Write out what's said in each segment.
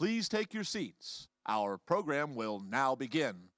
please take your seats. Our program will now begin.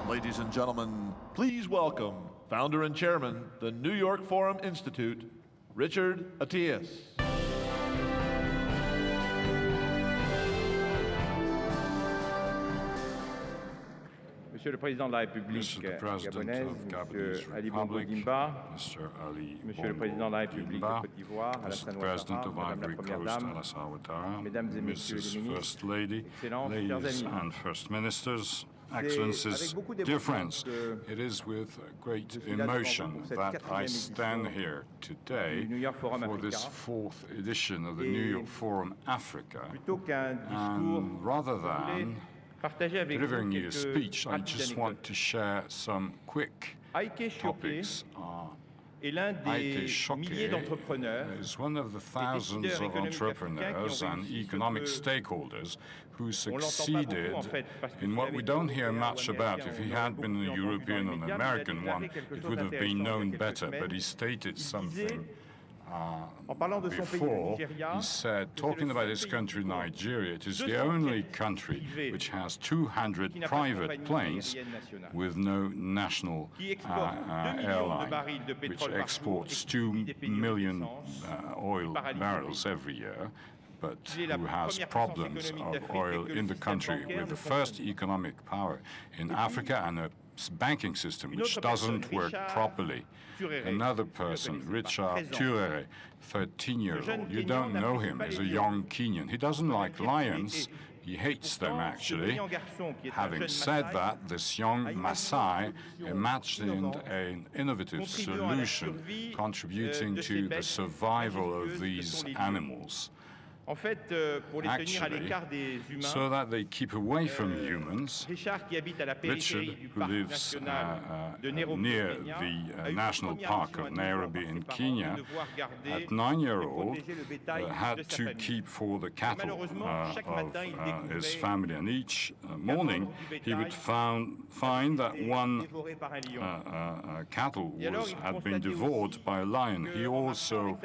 Ladies and gentlemen, please welcome founder and chairman, the New York Forum Institute, Richard Attias. Monsieur le Président de la République Gabonese, Monsieur Ali Bongo Ondimba, Monsieur le Président de la République de Côte d'Ivoire, Alassane Ouattara, Madame la Première Dame, Mesdames et Messieurs les ministres, Excellences, chers amis, Excellencies, dear friends, it is with great emotion that I stand here today for this fourth edition of the New York Forum Africa. And rather than delivering you a speech, I just want to share some quick topics. Aïté Choqué is one of the thousands of entrepreneurs and economic stakeholders who succeeded in what we don't hear much about. If he had been a European or an American one, it would have been known better, but he stated something before. He said, talking about his country, Nigeria, it is the only country which has 200 private planes with no national airline, which exports 2 million oil barrels every year, but who has problems of oil in the country, with the first economic power in Africa and a banking system which doesn't work properly. Another person, Richard Turere, 13-year-old. You don't know him. He's a young Kenyan. He doesn't like lions. He hates them, actually. Having said that, this young Maasai imagined an innovative solution contributing to the survival of these animals. Actually, so that they keep away from humans, Richard, who lives near the National Park of Nairobi in Kenya, at 9-year-old, had to keep for the cattle of his family. And each morning, he would find that one cattle had been devoured by a lion. He also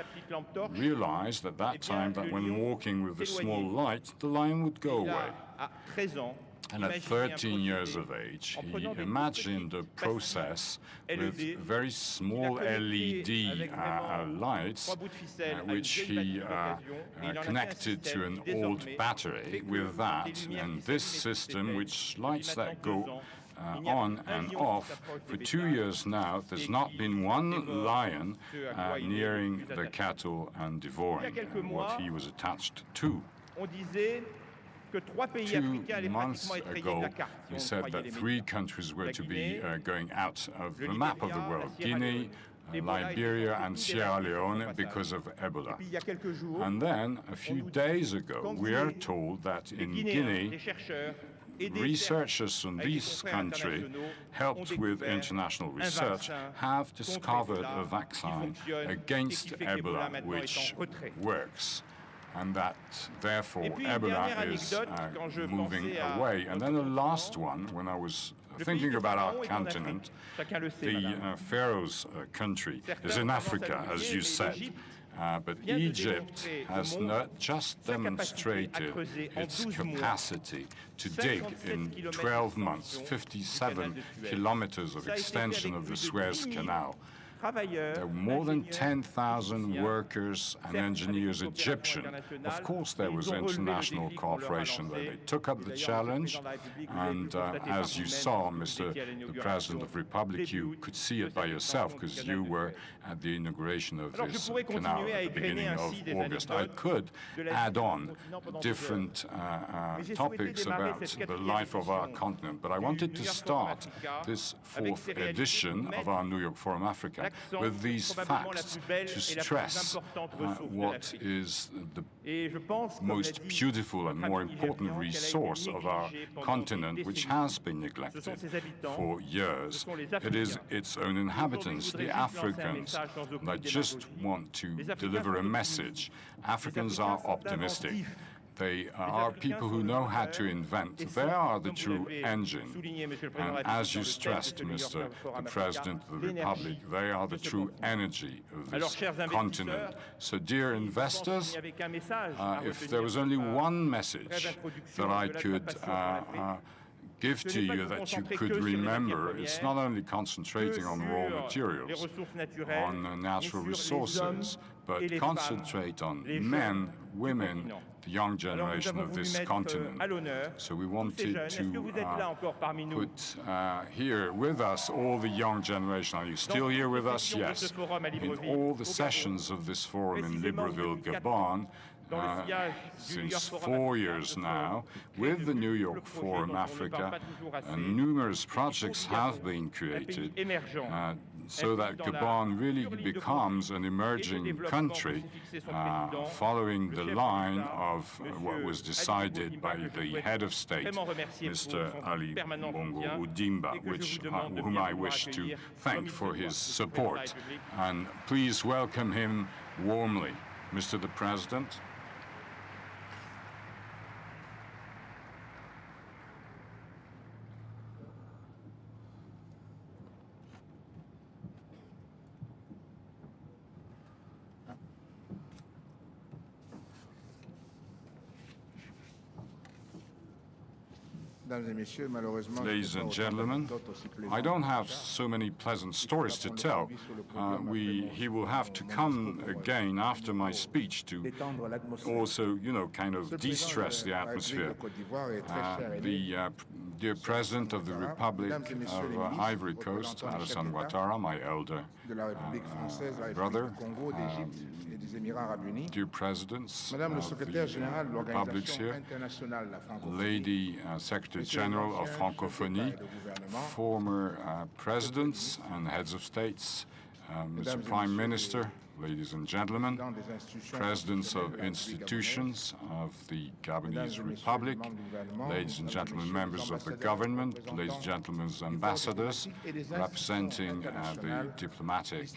realized at that time that when walking with a small light, the lion would go away. And at 13 years of age, he imagined a process with very small LED lights, which he connected to an old battery with that. And this system, which lights that go on and off, for 2 years now, there's not been one lion nearing the cattle and devouring what he was attached to. 2 months ago, we said that 3 countries were to be going out of the map of the world: Guinea, Liberia, and Sierra Leone, because of Ebola. And then, a few days ago, we are told that in Guinea, researchers from this country, helped with international research, have discovered a vaccine against Ebola which works, and that, therefore, Ebola is moving away. And then the last one, when I was thinking about our continent, the Pharaoh's country is in Africa, as you said. But Egypt has not just demonstrated its capacity to dig in 12 months, 57 kilometers of extension of the Suez Canal. There were more than 10,000 workers and engineers Egyptian. Of course, there was international cooperation there. They took up the challenge, and as you saw, Mr. the President of the Republic, you could see it by yourself because you were at the inauguration of this canal at the beginning of August. I could add on different topics about the life of our continent, but I wanted to start this fourth edition of our New York Forum Africa with these facts to stress what is the most beautiful and more important resource of our continent, which has been neglected for years. It is its own inhabitants, the Africans, that just want to deliver a message. Africans are optimistic. They are people who know how to invent. They are the true engine. And as you stressed, Mr. the President of the Republic, they are the true energy of this continent. So, dear investors, if there was only one message that I could give to you that you could remember, it's not only concentrating on raw materials, on natural resources, but concentrate on men, women, the young generation of this continent. So we wanted to put here with us all the young generation. Are you still here with us? Yes. In all the sessions of this forum in Libreville, Gabon, since 4 years now, with the New York Forum Africa, numerous projects have been created so that Gabon really becomes an emerging country, following the line of what was decided by the head of state, Mr. Ali Bongo ONDIMBA, whom I wish to thank for his support. And please welcome him warmly, Mr. the President. Ladies and gentlemen, I don't have so many pleasant stories to tell. He will have to come again after my speech to also, kind of de-stress the atmosphere. The dear President of the Republic of Ivory Coast, Alassane Ouattara, my elder brother, dear presidents of the republics here, Lady Secretary General of Francophonie, former presidents and heads of states, Mr. Prime Minister, ladies and gentlemen, presidents of institutions of the Gabonese Republic, ladies and gentlemen, members of the government, ladies and gentlemen, ambassadors, representing the diplomatic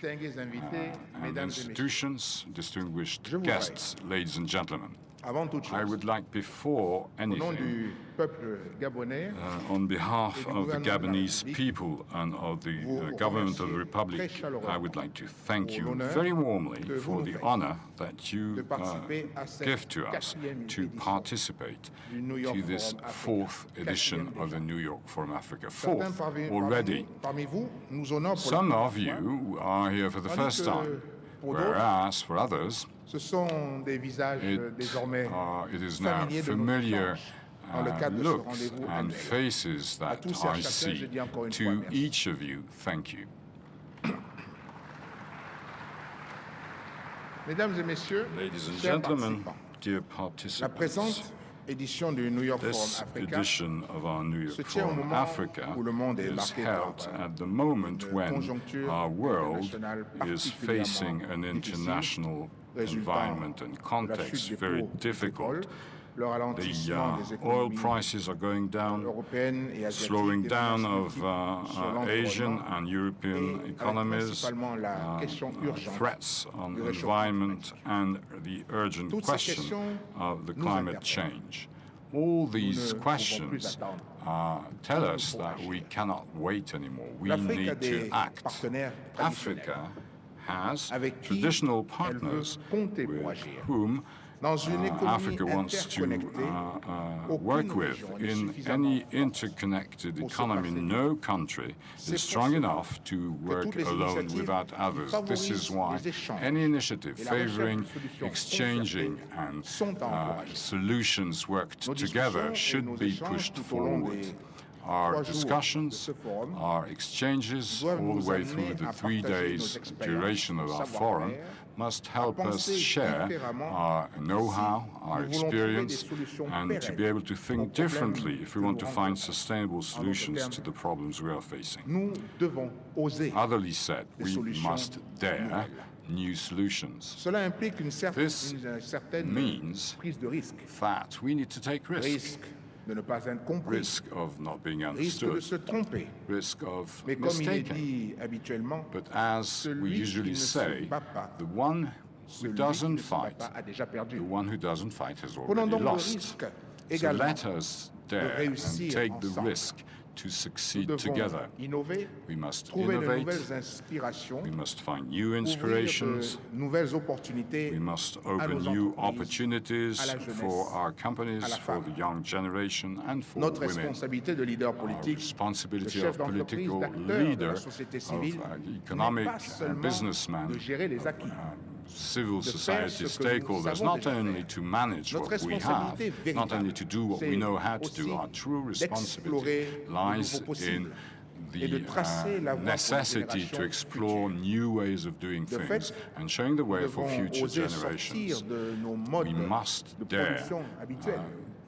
and institutions, distinguished guests, ladies and gentlemen. I would like, before anything, on behalf of the Gabonese people and of the government of the Republic, I would like to thank you very warmly for the honor that you give to us to participate to this fourth edition of the New York Forum Africa. Fourth already. Some of you are here for the first time, whereas for others, it is now familiar looks and faces that I see. To each of you, thank you. Ladies and gentlemen, dear participants, this edition of our New York Forum Africa is held at the moment when our world is facing an international environment and context very difficult. The oil prices are going down, slowing down of Asian and European economies, threats on the environment, and the urgent question of the climate change. All these questions tell us that we cannot wait anymore. We need to act. Africa has traditional partners with whom Africa wants to work with. In any interconnected economy, no country is strong enough to work alone without others. This is why any initiative favoring exchanging and solutions worked together should be pushed forward. Our discussions, our exchanges, all the way through the 3 days duration of our forum, must help us share our know-how, our experience, and to be able to think differently if we want to find sustainable solutions to the problems we are facing. Otherly said, we must dare new solutions. This means that we need to take risks. Risk of not being understood, risk of mistaking. But as we usually say, the one who doesn't fight has already lost. So let us dare and take the risk to succeed together. We must innovate, we must find new inspirations, we must open new opportunities for our companies, for the young generation, and for women. Our responsibility of political leader, of economic and businessman, civil society stakeholders, not only to manage what we have, not only to do what we know how to do. Our true responsibility lies in the necessity to explore new ways of doing things and showing the way for future generations. We must dare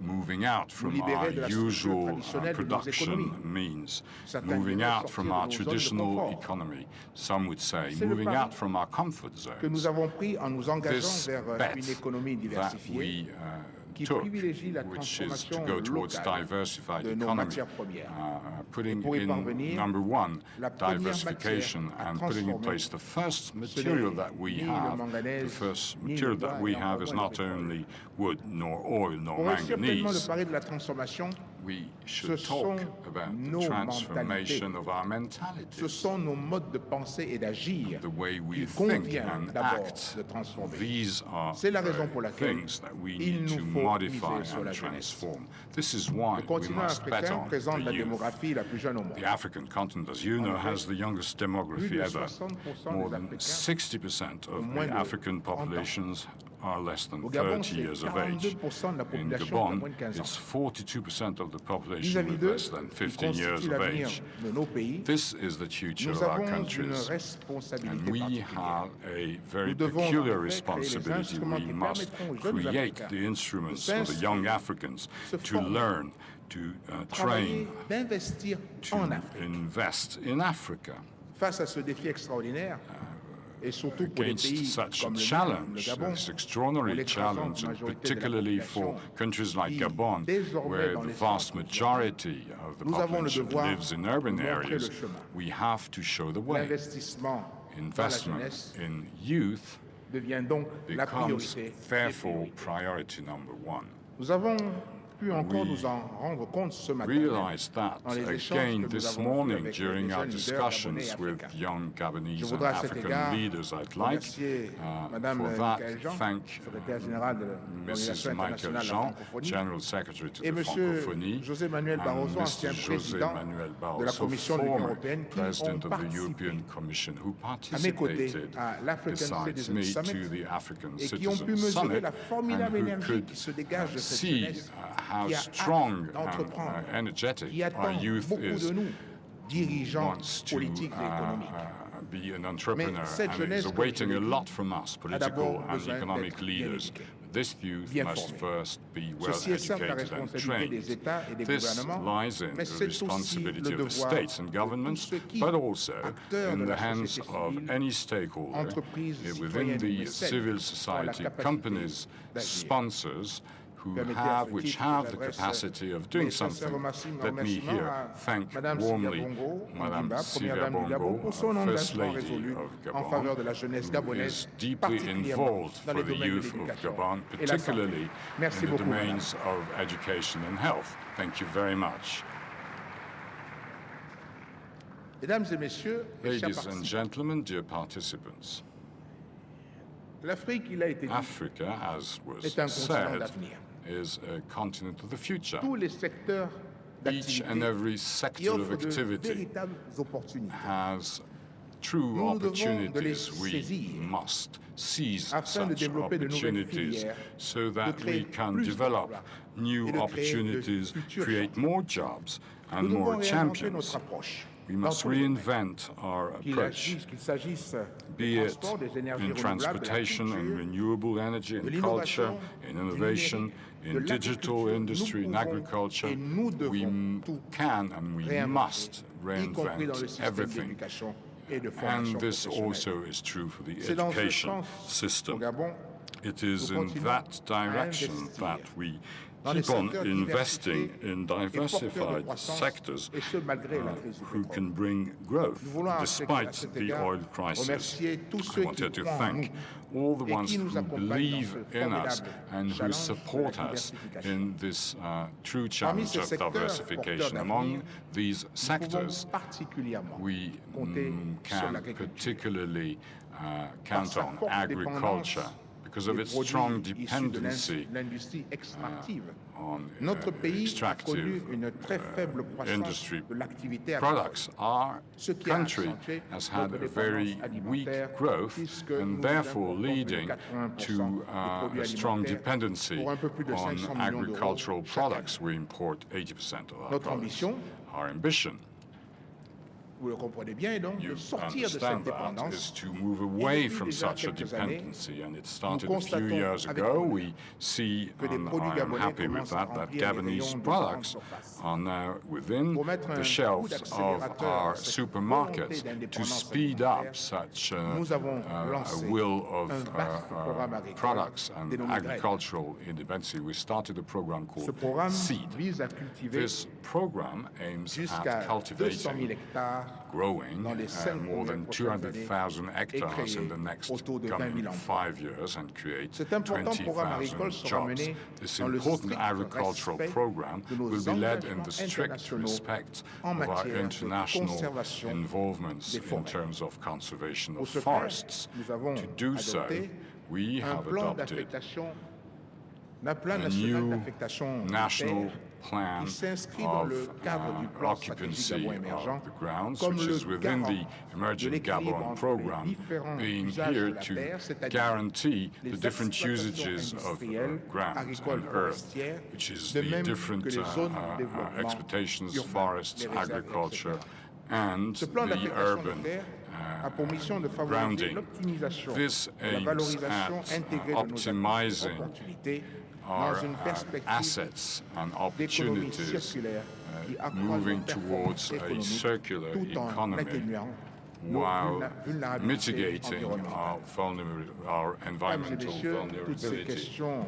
moving out from our usual production means, moving out from our traditional economy, some would say, moving out from our comfort zones. This bet that we took, which is to go towards diversified economy, putting in number one, diversification, and putting in place the first material that we have. The first material that we have is not only wood, nor oil, nor manganese. We should talk about the transformation of our mentality, the way we think and act. These are things that we need to modify and transform. This is why we must bet on the youth. The African continent, as you know, has the youngest demography ever. More than 60% of the African populations are less than 30 years of age. In Gabon, it's 42% of the population with less than 15 years of age. This is the future of our countries, and we have a very peculiar responsibility. We must create the instruments for the young Africans to learn, to train, to invest in Africa. Against such a challenge, this extraordinary challenge, and particularly for countries like Gabon, where the vast majority of the population lives in urban areas, we have to show the way. Investment in youth becomes therefore priority number one. We realized that again this morning during our discussions with young Gabonese and African leaders. I'd like for that thank Mrs. Michael Jean, General Secretary to the Francophonie, and Mr. José Manuel Barroso, former President of the European Commission, who participated besides me to the African Citizens Summit and who could see how strong and energetic our youth is, who wants to be an entrepreneur and is awaiting a lot from us, political and economic leaders. This youth must first be well educated and trained. This lies in the responsibility of the states and governments, but also in the hands of any stakeholder within the civil society, companies, sponsors, which have the capacity of doing something. Let me here thank warmly Madame Sylvia Bongo, First Lady of Gabon, who is deeply involved for the youth of Gabon, particularly in the domains of education and health. Thank you very much. Ladies and gentlemen, dear participants, L'Afrique, il a été dit, Africa, as was est un continent said, d'avenir. is a continent of the future. Tous les secteurs Each and d'activité every y sector of offrent de activity véritables opportunités. has true Nous devons de les opportunities. We saisir must seize afin de such développer de nouvelles opportunities filières, so de that créer we can plus develop d'emplois new et de créer de opportunities, futurs create champions. more jobs Nous and devons more réinventer champions. notre approche. We dans must tous les domaines. reinvent our approach, Qu'il s'agisse be des it transports, des énergies in renouvelables, de la transportation and culture, renewable energy, de in culture, l'innovation, in du innovation, numérique, de in digital l'agriculture. industry, in Nous pouvons agriculture. et nous We devons tout can and we réinventer, must y compris dans le reinvent système everything. d'éducation et de formation And this professionnelle. also is true for the C'est dans ce education sens, au system. Gabon, It is nous in continuons that à direction investir that we dans les keep on secteurs investing diversifiés in et porteurs de diversified croissance, sectors et ce malgré la crise du who pétrole. can bring growth Nous voulons à despite cet the égard oil crisis. remercier tous I ceux qui wanted to croient en thank all the et ones qui nous who accompagnent believe dans ce in us formidable and who challenge support de la us diversification. in this true Parmi challenge ces of secteurs diversification. porteurs Among d'avenir, these nous pouvons sectors, particulièrement we compter sur can l'agriculture. particularly count sa on forte agriculture dépendance because of des its produits strong issus de dependency l'industrie extractive. on Notre pays a connu extractive une très faible croissance industry de l'activité agricole, products. Our ce qui a country accentué has had notre a very dépendance weak alimentaire, growth puisque and nous therefore importons leading 80% to des produits a strong alimentaires dependency pour un peu plus de on 500 millions d'euros agricultural chaque année. products. We import 80% of our Notre products. ambition, Our ambition, vous le comprenez bien, est donc you de sortir de cette understand that, dépendance. is to move away depuis from déjà such a quelques années, dependency. And it started a few constatons years avec ago. bonheur We see, que des and produits I am gabonais happy with commencent à that remplir les Gabonese rayons de products grandes surfaces. are now within Pour mettre un the coup shelves of d'accélérateur our à cette supermarkets volonté to d'indépendance speed alimentaire. up such Nous avons a lancé will of un vaste programme agricole products and dénommé GRED. agricultural independence. We started a program Ce called programme SEED. vise à cultiver This program aims jusqu'à at 200 000 cultivating, hectares growing dans les 5 more than prochaines 200,000 hectares créer in the next autour de 20 coming 000 emplois. 5 years and create Cet important programme agricole 20,000 sera jobs. mené This dans le important strict agricultural respect program de nos will be led in engagements the strict internationaux respect en of our matière de international conservation involvements des in forêts. terms of conservation Pour of ce faire, forests. nous avons To do so, adopté we un have plan adopted d'affectation, un plan a national new d'affectation national militaire plan qui s'inscrit dans of le cadre du plan stratégique occupancy Gabon émergent of the grounds, comme which le is within garant the de emerging l'équilibre Gabon entre program, les différents being usages de here la to terre, c'est-à-dire guarantee the les different exploitations usages of industrielles, grounds agricoles, and earth, forestières, which is de the même different que les zones de développement exploitations, urbain, forests, les réserves, agriculture, etc. and Ce plan the d'affectation urban militaire a pour mission de favoriser grounding. l'optimisation This de la aims valorisation at intégrée de nos optimizing opportunités our dans une perspective assets and d'économie opportunities circulaire qui accroît moving nos towards performances a économiques circular tout en economy atténuant nos while vulnérabilités mitigating environnementales. our Mesdames et environmental messieurs, toutes ces vulnerability. questions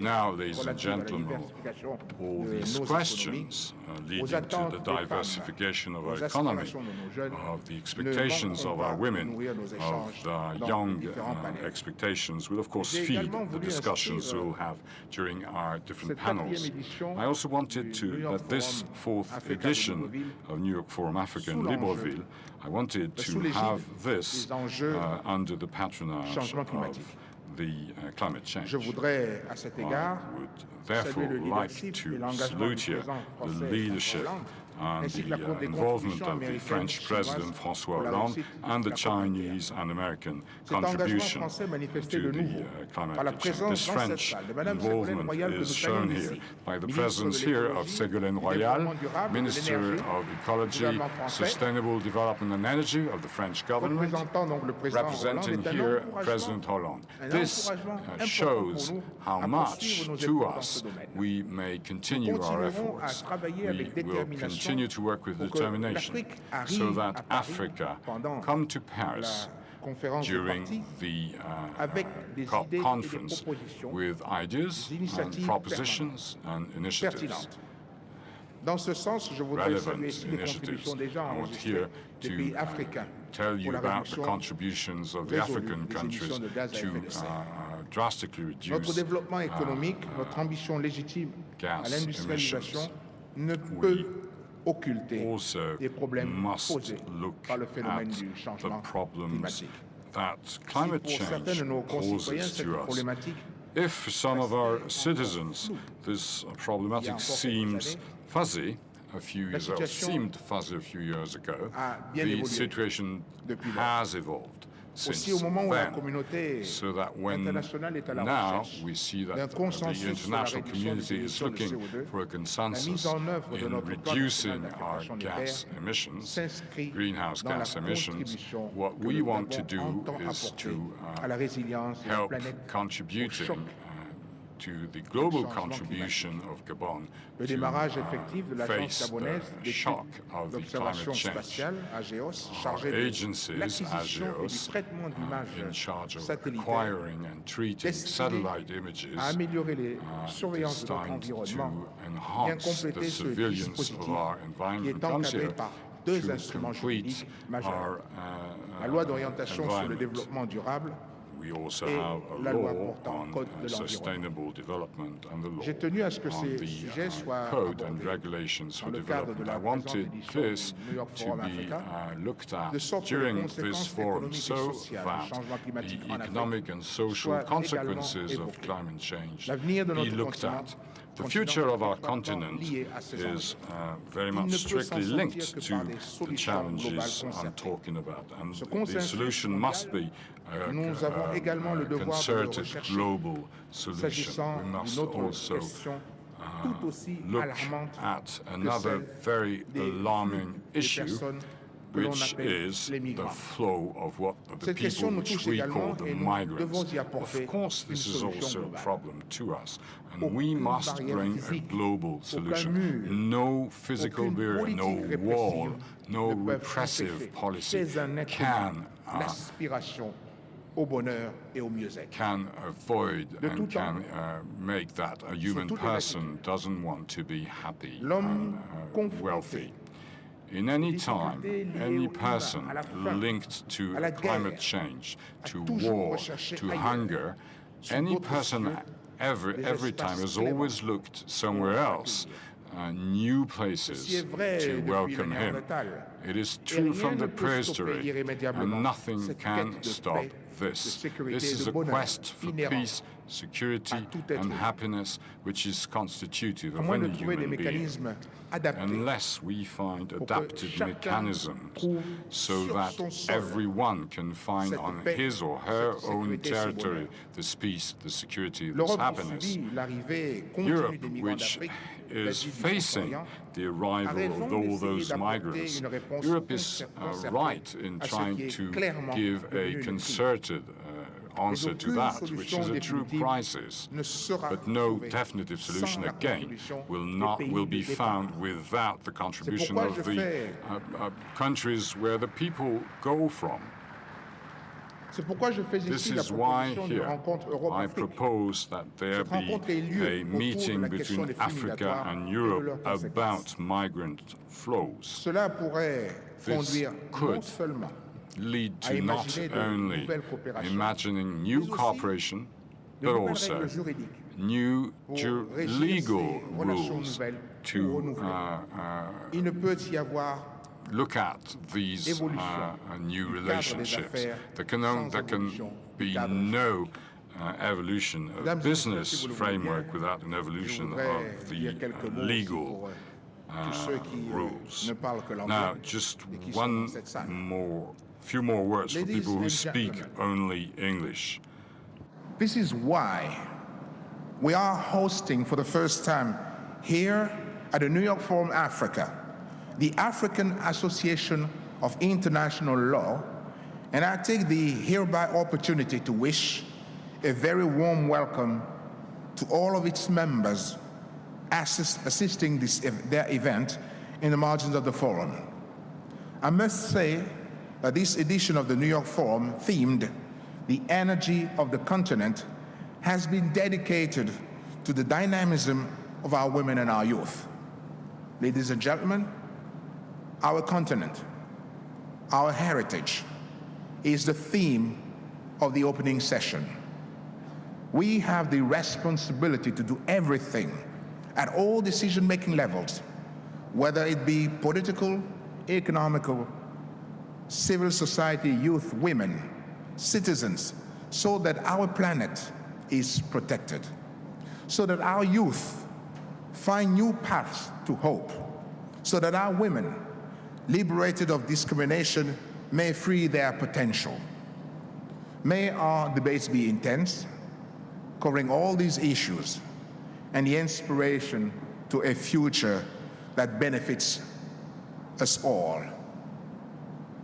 Now, ladies and relatives à la gentlemen, diversification all de these nos questions économies, leading aux to attentes the des femmes, diversification of aux our economy, aspirations de nos jeunes, of the ne expectations manqueront of pas our de women, nourrir nos of échanges the dans young les différents panels. expectations will of course J'ai feed également the voulu discussions inscrire, we'll have during our different cette quatrième panels. édition I also wanted du New to, York at this Forum fourth Africa de edition Libreville, of New York Forum Africa in sous l'enjeu, Libreville, I wanted sous to l'égide have this des enjeux under the patronage changement of climatique. the climate change. Je voudrais, à cet égard, I would therefore saluer le like leadership et to l'engagement salute du here président the français leadership François Hollande, and ainsi que la the contribution involvement of the américaine French chinoise President François pour la Hollande réussite and the de la COP21. Chinese and American Cet engagement contribution français manifesté to de nouveau the par la climate change. présence This dans cette French salle de Madame Ségolène involvement Royal que nous is shown saluons here ici, by the ministre presence de here of l'écologie, Ségolène du Royal, développement durable, de Minister l'énergie, of Ecology, gouvernement français, Sustainable Development and Energy of the French government, représentant donc le président Hollande, representing est un here encouragement President Hollande. This important shows pour nous how à much poursuivre nos to efforts dans us ce domaine. we may continue our continuerons à efforts. travailler avec We will détermination continue to work with pour que determination l'Afrique arrive so that à Paris Africa pendant come to Paris la conférence des during partis the avec des COP idées et des conference propositions, with ideas des and initiatives propositions and initiatives. pertinentes. Dans ce sens, je voudrais Relevant saluer ici les initiatives. contributions déjà I want enregistrées here des to pays africains tell pour you la about the réduction contributions of the résolue African des countries émissions de gaz à to effet de serre. drastically Notre reduce développement économique, notre ambition légitime gas à l'industrialisation emissions. ne peut occulter also des problèmes must posés look par le phénomène at du the changement problems climatique. that Si climate pour certains change de nos concitoyens, poses cette to us. problématique If for some of our citizens this problematic seems fuzzy, a few years ago, seemed fuzzy a few years ago, the situation has evolved since aussi au moment où la then. communauté So that when internationale est à la now recherche we see that d'un the consensus sur la international réduction des community is émissions de looking CO2, for a la consensus mise en œuvre de in notre plan reducing national our d'affectation des gas terres emissions, s'inscrit greenhouse dans la gas emissions. contribution What que we le want to Gabon do entend is apporter to à la résilience de la help planète au contributing choc to the global changement contribution of Gabon Le to démarrage effectif de l'agence face gabonaise the shock of the d'observation climate change. spatiale, AGEOS, Our chargée de agencies, l'acquisition et du AGEOS, traitement in d'images charge of satellitaires acquiring and treating satellite images, à améliorer les surveillances de notre designed environnement, to vient enhance the compléter ce surveillance of dispositif our qui environment, est encadré consider par deux to instruments complete juridiques majeurs. our La loi d'orientation sur le environment. développement durable. We also et have a la loi law portant on code de sustainable development and the law J'ai tenu à ce que on ces the sujets soient code and abordés regulations for dans le cadre de development. la I présente wanted édition this du New York to Forum be Africa, looked at de sorte que les during this conséquences forum économiques et so sociales du that changement climatique the en economic Afrique and social soient consequences également of évoquées. climate change L'avenir de be notre looked continent at. The future of our continent lié à ces is very Il much ne peut strictly s'en linked sortir que to par des the solutions challenges globales I'm concertées. talking about. And Ce the consensus solution mondial, must be nous avons également le devoir de le concerted rechercher, global solution. s'agissant We d'une must autre also question tout aussi look alarmante at que another celle very des alarming flux de issue, personnes que l'on which appelle is les the migrants. flow of the Cette question people nous which touche we également call the et nous migrants. devons y apporter Of course, une this is solution also a globale. problem to us, and we Aucune must barrière bring a physique, global solution. mur, No physical aucune barrier, no politique wall, répressive no ne peuvent repressive empêcher policy chez un être can humain l'aspiration au bonheur et au mieux-être. can avoid De tout and can temps, make that a human toutes les person doesn't want to be happy L'homme and confronté wealthy. In any time, difficultés liées any au climat, person à la faim, linked to à la climate guerre, change, to toujours war, recherché to ailleurs, hunger, sous any d'autres person cieux, every time espaces has cléments always looked somewhere else, new places Ceci est vrai to depuis welcome le him. Néandertal. It is Et true rien from ne the peut stopper prehistory, irrémédiablement and nothing cette can quête de stop paix, de this. sécurité This et de is a bonheur quest for inhérent peace, security, à tout être and humain. happiness, which is constitutive À of moins de any trouver des human being. mécanismes adaptés Unless we find pour que adapted chacun mechanisms trouve so sur that son sol everyone can find cette on paix, his or her cette own sécurité, ce territory bonheur. this peace, this security, this L'Europe happiness. subit l'arrivée continue Europe, des migrants which d'Afrique, is d'Asie, du facing Proche-Orient, the a arrival raison of all d'essayer those d'apporter migrants, une réponse Europe is concertée right in à ce trying qui est to clairement give devenu a une crise. concerted answer to aucune that, which solution is a true définitive crisis. ne sera But no trouvée definitive sans solution la again contribution will des be pays de found départ. without the contribution pourquoi of je the fais- countries where the people go from. C'est pourquoi je fais This ici la is why proposition d'une here rencontre I Europe-Afrique. propose that there Cette rencontre be ait lieu a autour de meeting la question between des flux Africa migratoires and et de Europe leurs conséquences. about migrant flows. Cela pourrait conduire non could seulement Lead à to not imaginer de only nouvelles coopérations, imagining new mais aussi cooperation, de but nouvelles also règles juridiques new pour régir legal ces relations rules nouvelles ou to renouvelées. Il ne peut y avoir look at these évolution new du cadre des relationships. affaires There sans can évolution du be cadre no evolution of Mesdames et messieurs, business si vous le voulez framework bien, without an Je evolution voudrais of dire the quelques mots aussi legal pour tous ceux qui rules. ne parlent que Now, l'anglais just et qui sont one dans cette salle. few more words for Ladies people who and speak gentlemen. only English. This is why we are hosting for the first time here at the New York Forum Africa, the African Association of International Law, and I take the hereby opportunity to wish a very warm welcome to all of its members assisting their event in the margins of the forum. I must say that this edition of the New York Forum, themed "The Energy of the Continent," has been dedicated to the dynamism of our women and our youth. Ladies and gentlemen, our continent, our heritage, is the theme of the opening session. We have the responsibility to do everything at all decision-making levels, whether it be political, economical, civil society, youth, women, citizens so that our planet is protected, so that our youth find new paths to hope, so that our women, liberated of discrimination, may free their potential. May our debates be intense, covering all these issues and the inspiration to a future that benefits us all.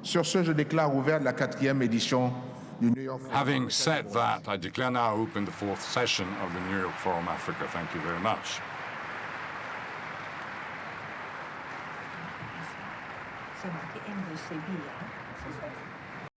Sur ce, je déclare ouverte la 4e édition du New York Forum. Having said that, I declare now open the 4th session of the New York Forum Africa. Thank you very much.สมัครที่ MVCB อ่ะ